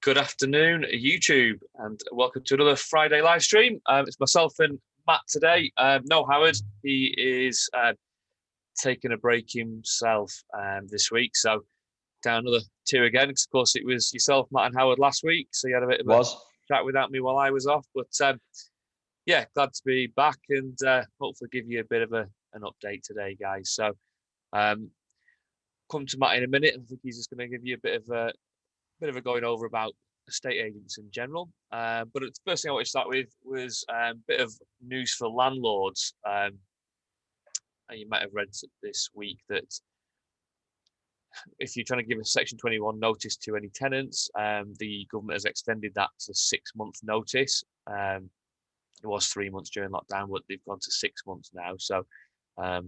Good afternoon, YouTube, and welcome to another Friday live stream. It's myself and Matt today. No Howard, he is taking a break himself this week, so down another two again. Because of course, it was yourself, Matt, and Howard last week, so you had a bit of a chat without me while I was off. But yeah, glad to be back and hopefully give you a bit of an update today, guys. So come to Matt in a minute. I think he's just going to give you a bit of a going over about estate agents in general. But the first thing I want to start with was a bit of news for landlords. And you might have read this week that if you're trying to give a Section 21 notice to any tenants, the government has extended that to 6-month notice. It was 3 months during lockdown, but they've gone to 6 months now. So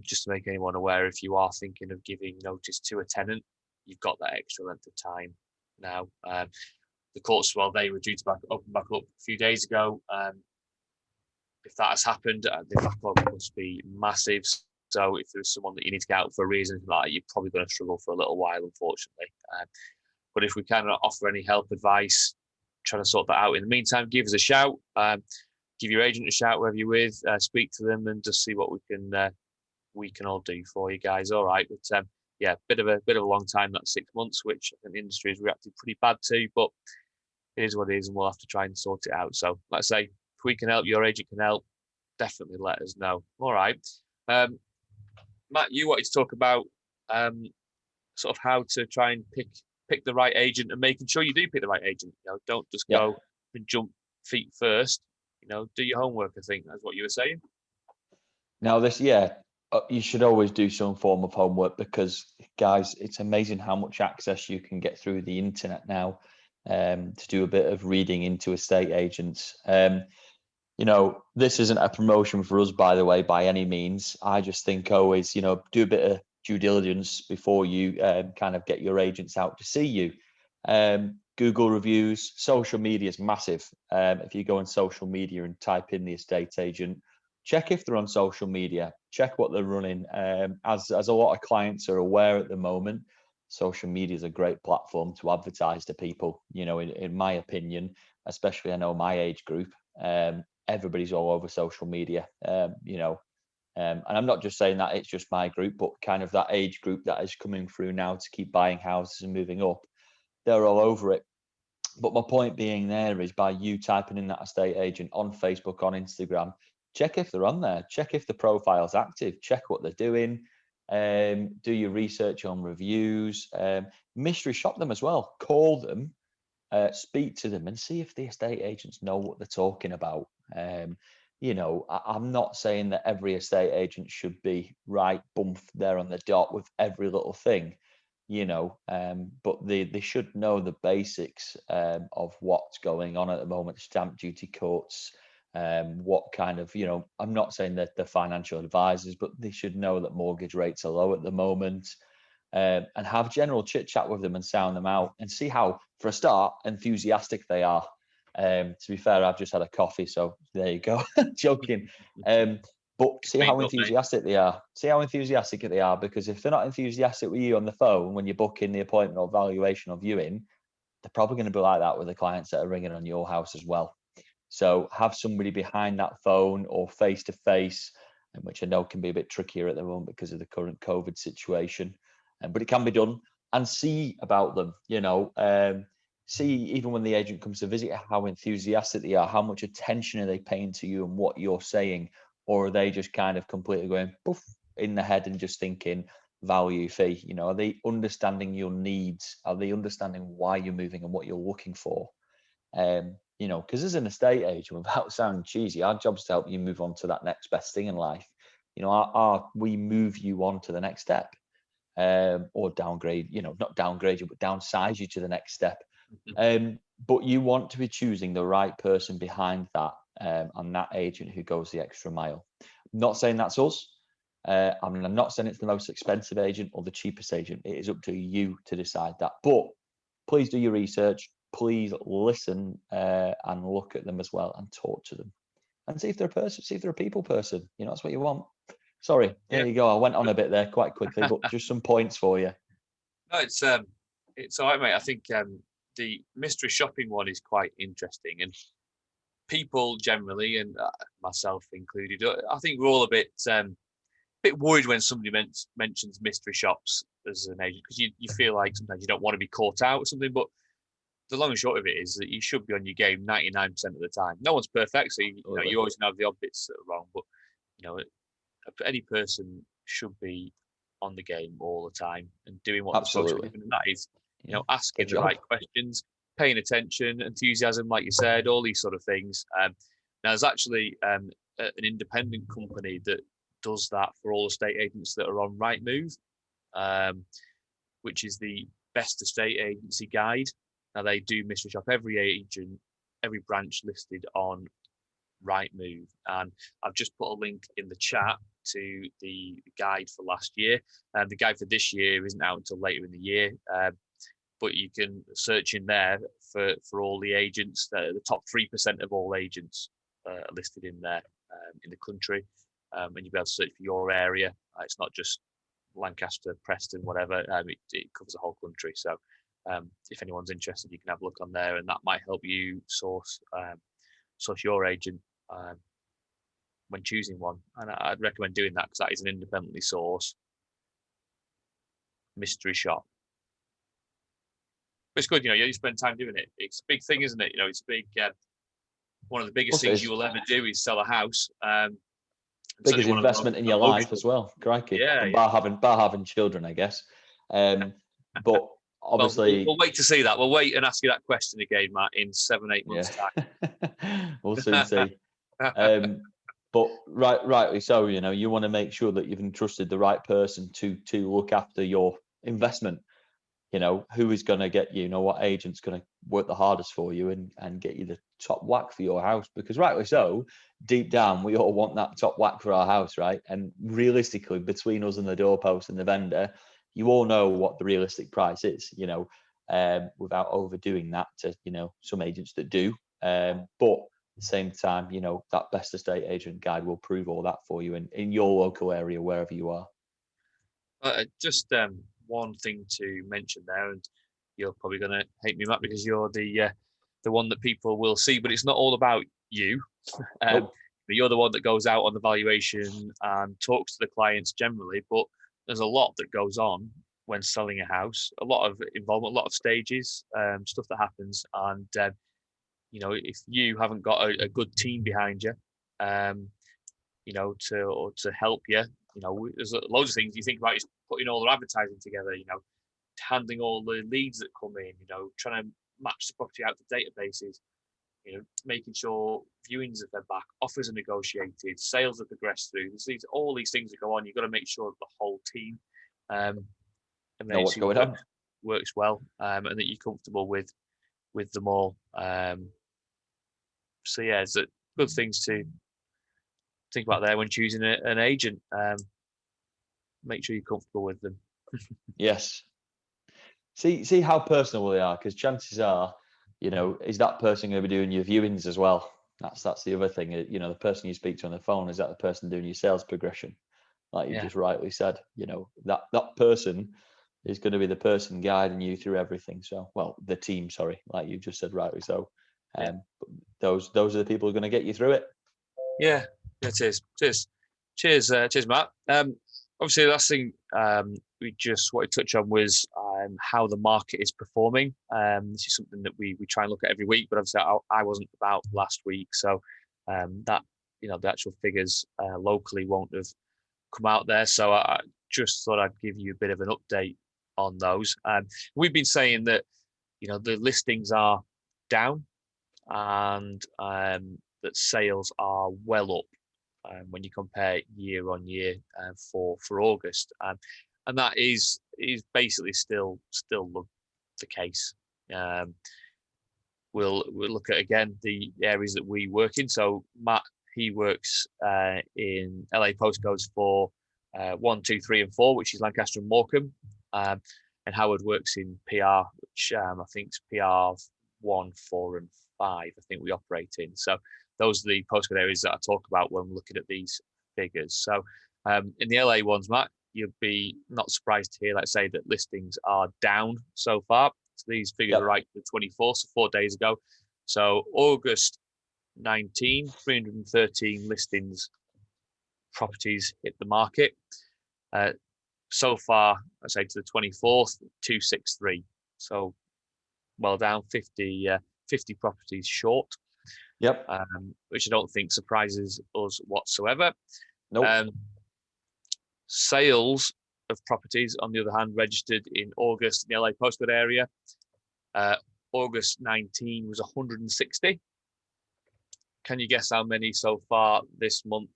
just to make anyone aware, if you are thinking of giving notice to a tenant, you've got that extra length of time now. The courts, well, they were due to open back up a few days ago. If that has happened, the backlog must be massive. So if there's someone that you need to get out for a reason like that, you're probably going to struggle for a little while, unfortunately. But if we can offer any help, advice, try to sort that out. In the meantime, give us a shout. Give your agent a shout wherever you're with. Speak to them and just see what we can all do for you guys. All right, but yeah, bit of a long time, that 6 months, which I think the industry has reacted pretty bad to, but it is what it is, and we'll have to try and sort it out. So, like I say, if we can help, your agent can help, definitely let us know. All right. Matt, you wanted to talk about sort of how to try and pick the right agent and making sure you do pick the right agent. You know, don't just go and jump feet first. You know, do your homework. I think that's what you were saying. Now, you should always do some form of homework because, guys, it's amazing how much access you can get through the internet now to do a bit of reading into estate agents. You know, this isn't a promotion for us, by the way, by any means. I just think always, you know, do a bit of due diligence before you kind of get your agents out to see you. Google reviews, social media is massive. If you go on social media and type in the estate agent, check if they're on social media, check what they're running. As a lot of clients are aware at the moment, social media is a great platform to advertise to people, you know, in my opinion, especially I know my age group, everybody's all over social media, you know, and I'm not just saying that it's just my group, but kind of that age group that is coming through now to keep buying houses and moving up, they're all over it. But my point being there is by you typing in that estate agent on Facebook, on Instagram, check if they're on there, check if the profile's active, check what they're doing, do your research on reviews, mystery shop them as well, call them, speak to them and see if the estate agents know what they're talking about. You know, I'm not saying that every estate agent should be right bump there on the dot with every little thing, you know, but they should know the basics of what's going on at the moment, stamp duty courts, what kind of, you know, I'm not saying that they're financial advisors, but they should know that mortgage rates are low at the moment, and have general chit chat with them and sound them out and see how, for a start, enthusiastic they are. To be fair, I've just had a coffee, so there you go. Joking. But see how enthusiastic they are. See how enthusiastic they are, because if they're not enthusiastic with you on the phone when you're booking the appointment or valuation or viewing, they're probably going to be like that with the clients that are ringing on your house as well. So have somebody behind that phone or face to face, which I know can be a bit trickier at the moment because of the current COVID situation, but it can be done, and see about them, you know, see even when the agent comes to visit how enthusiastic they are, how much attention are they paying to you and what you're saying, or are they just kind of completely going poof in the head and just thinking value fee? You know, are they understanding your needs? Are they understanding why you're moving and what you're looking for? You know, because as an estate agent, without sounding cheesy, our job's to help you move on to that next best thing in life. You know, we move you on to the next step, or downgrade, you know, not downgrade you, but downsize you to the next step. But you want to be choosing the right person behind that, and that agent who goes the extra mile. I'm not saying that's us. I'm not saying it's the most expensive agent or the cheapest agent. It is up to you to decide that. But please do your research. Please listen and look at them as well and talk to them and see if they're a person, see if they're a people person. You know, that's what you want. Sorry, there you go. I went on a bit there quite quickly, but just some points for you. No, it's all right, mate. I think the mystery shopping one is quite interesting, and people generally, and myself included, I think we're all a bit worried when somebody mentions mystery shops as an agent, because you feel like sometimes you don't want to be caught out or something. But the long and short of it is that you should be on your game 99% of the time. No one's perfect, so you always have the odd bits that are wrong. But any person should be on the game all the time and doing what they're supposed to do, and that is asking the right questions, paying attention, enthusiasm, like you said, all these sort of things. Now there's actually an independent company that does that for all estate agents that are on Rightmove, which is the Best Estate Agency Guide. Now they do mystery shop every agent, every branch listed on Rightmove, and I've just put a link in the chat to the guide for last year. The guide for this year isn't out until later in the year, but you can search in there for all the agents. The top 3% of all agents are listed in there in the country, and you'll be able to search for your area. It's not just Lancaster, Preston, whatever. It covers the whole country. So if anyone's interested, you can have a look on there, and that might help you source your agent when choosing one. And I'd recommend doing that, because that is an independently sourced mystery shop. But it's good, you spend time doing it. It's a big thing, isn't it? It's a big, one of the biggest things you will ever do is sell a house. Biggest investment in your life as well. Crikey. Yeah. Bar having children, I guess. But obviously, we'll wait to see that. We'll wait and ask you that question again, Matt, in 7-8 months' time. We'll soon see. But rightly so, you want to make sure that you've entrusted the right person to look after your investment. Who is going to get you, what agent's going to work the hardest for you and get you the top whack for your house. Because rightly so, deep down, we all want that top whack for our house, right? And realistically, between us and the doorpost and the vendor, you all know what the realistic price is, without overdoing that to, some agents that do. But at the same time, that Best Estate Agent Guide will prove all that for you in your local area, wherever you are. Just one thing to mention there, and you're probably going to hate me, Matt, because you're the one that people will see, but it's not all about you. Nope. You're the one that goes out on the valuation and talks to the clients generally, but there's a lot that goes on when selling a house, a lot of involvement, a lot of stages, stuff that happens. And, if you haven't got a good team behind you, to help you, there's loads of things you think about is putting all the advertising together, handling all the leads that come in, trying to match the property out to databases, making sure viewings are fed back, offers are negotiated, sales are progressed through. There's all these things that go on. You've got to make sure that the whole team know what's going on, works well, and that you're comfortable with them all. So yeah, it's good things to think about there when choosing an agent. Make sure you're comfortable with them. Yes. See how personal they are, because chances are, is that person going to be doing your viewings as well? That's the other thing. The person you speak to on the phone, is that the person doing your sales progression? Like you just rightly said, that person is going to be the person guiding you through everything. So, well, the team, sorry, like you just said, rightly so. Those are the people who are going to get you through it. Yeah, it is. Cheers, Matt. Obviously, the last thing we just wanted to touch on was how the market is performing. This is something that we try and look at every week, but obviously I wasn't about last week, so that the actual figures locally won't have come out there. So I just thought I'd give you a bit of an update on those. We've been saying that the listings are down and that sales are well up when you compare year on year for August, and that is basically still the case. We'll look at again the areas that we work in. So Matt, he works in LA postcodes for 1, 2, 3, and 4, which is Lancaster and Morecambe, and Howard works in PR, which I think is PR 1, 4, and 5. I think we operate in. So those are the postcode areas that I talk about when we're looking at these figures. So in the LA ones, Matt, you'd be not surprised to hear, let's say, that listings are down so far. So these figures are right to the 24th, so 4 days ago. So August 19, 313 listings, properties hit the market. So far, I say to the 24th, 263. So well down, 50 properties short. Yep. Which I don't think surprises us whatsoever. Nope. Sales of properties, on the other hand, registered in August in the LA postcode area. August 19 was 160. Can you guess how many so far this month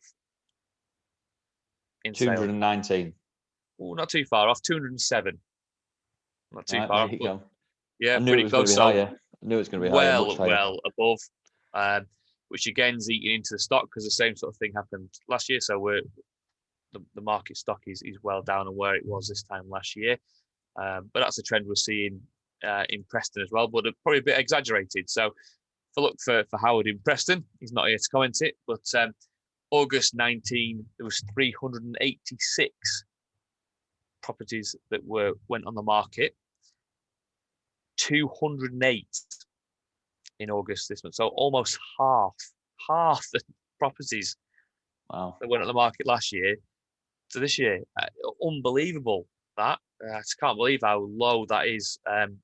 in 219. Oh, not too far off. 207. Not too Right, far there off. you go. Yeah, I knew pretty it was going close. to be higher. I knew it was going to be higher, much higher. Well above, which again is eating into the stock because the same sort of thing happened last year. So the market stock is well down on where it was this time last year. But that's a trend we're seeing in Preston as well, but probably a bit exaggerated. So if I look for Howard in Preston, he's not here to comment it, but August 19, there was 386 properties that went on the market. 208 in August this month. So almost half the properties that went on the market last year to this year. Unbelievable that. I just can't believe how low that is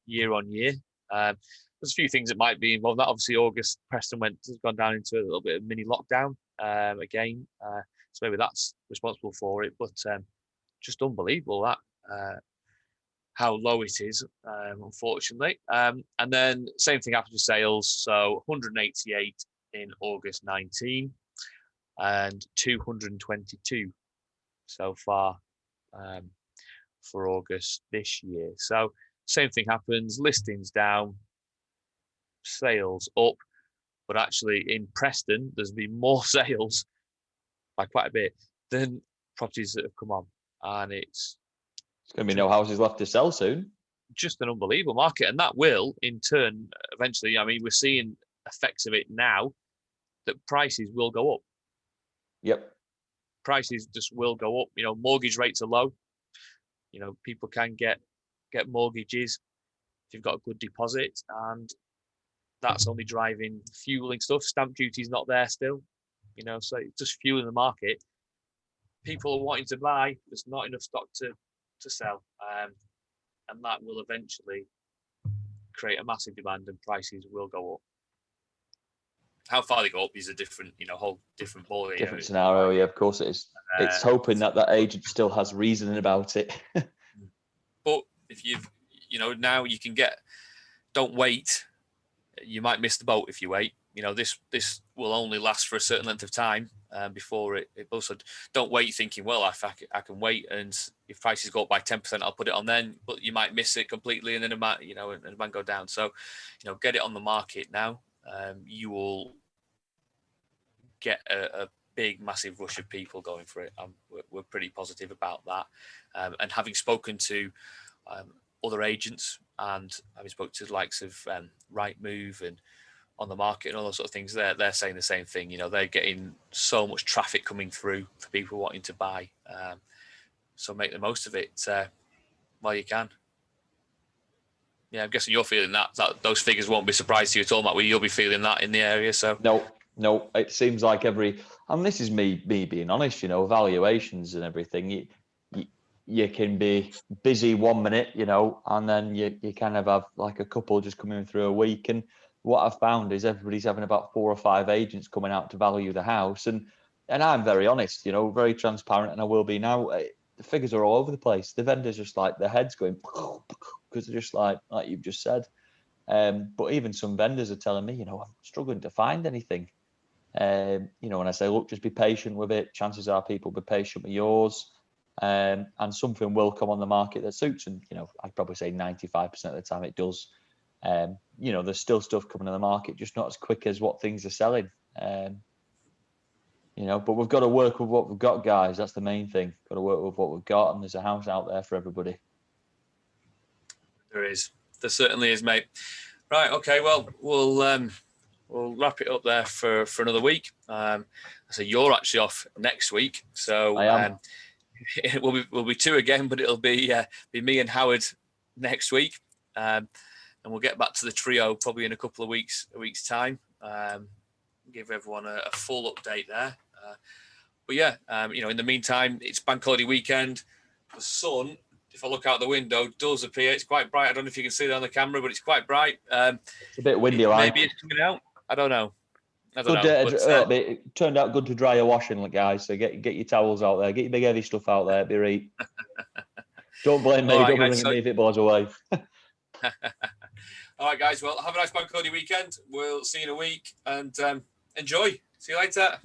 year on year. There's a few things that might be involved. That obviously August, Preston has gone down into a little bit of mini lockdown again. So maybe that's responsible for it. But just unbelievable that how low it is, unfortunately. And then same thing happened with sales. So 188 in August 19 and 222 so far for August this year. So same thing happens, listings down, sales up, but actually in Preston, there's been more sales by quite a bit than properties that have come on. And it's going to be no houses left to sell soon. Just an unbelievable market. And that will, in turn, eventually, I mean, we're seeing effects of it now, that prices will go up. Yep. Prices just will go up. You know, mortgage rates are low. You know, people can get mortgages if you've got a good deposit, and that's only driving, fueling stuff. Stamp duty's not there still, you know, so it's just fueling the market. People are wanting to buy, there's not enough stock to sell, and that will eventually create a massive demand, and prices will go up. How far they go up is a different, whole different ball. Different scenario, yeah, of course it is. It's hoping that agent still has reasoning about it. But if now you can don't wait. You might miss the boat if you wait. This will only last for a certain length of time before it also. Don't wait thinking, well, I can wait, and if prices go up by 10%, I'll put it on then. But you might miss it completely, and then it might go down. So, get it on the market now. You will get a big, massive rush of people going for it. We're pretty positive about that. And having spoken to other agents, and having spoken to the likes of Rightmove and On the Market and all those sort of things, they're saying the same thing. They're getting so much traffic coming through for people wanting to buy. So make the most of it while you can. Yeah, I'm guessing you're feeling that those figures won't be surprised to you at all, Matt. You'll be feeling that in the area. So no, it seems like and this is me being honest, valuations and everything. You can be busy 1 minute, and then you kind of have like a couple just coming through a week. And what I've found is everybody's having about 4 or 5 agents coming out to value the house. And I'm very honest, very transparent, and I will be now. The figures are all over the place. The vendors just like their heads going because they're just like you've just said. But even some vendors are telling me, I'm struggling to find anything. When I say, look, just be patient with it. Chances are people will be patient with yours. And something will come on the market that suits. And, I'd probably say 95% of the time it does. There's still stuff coming on the market, just not as quick as what things are selling. But we've got to work with what we've got, guys. That's the main thing. Got to work with what we've got, and there's a house out there for everybody. There is. There certainly is, mate. Right. Okay. Well, we'll wrap it up there for another week. So you're actually off next week. So I am. We'll be 2 again, but it'll be me and Howard next week. we'll get back to the trio probably in a couple of weeks, a week's time. Give everyone a full update there. But yeah, in the meantime, it's bank holiday weekend. The sun, if I look out the window, does appear. It's quite bright. I don't know if you can see that on the camera, but it's quite bright. It's a bit windy, like. Maybe it's coming out. I don't know. It turned out good to dry your washing, guys. So get your towels out there. Get your big heavy stuff out there. Be right. Don't blame me. Don't blame me if it blows away. All right, guys. Well, have a nice bank holiday weekend. We'll see you in a week and enjoy. See you later.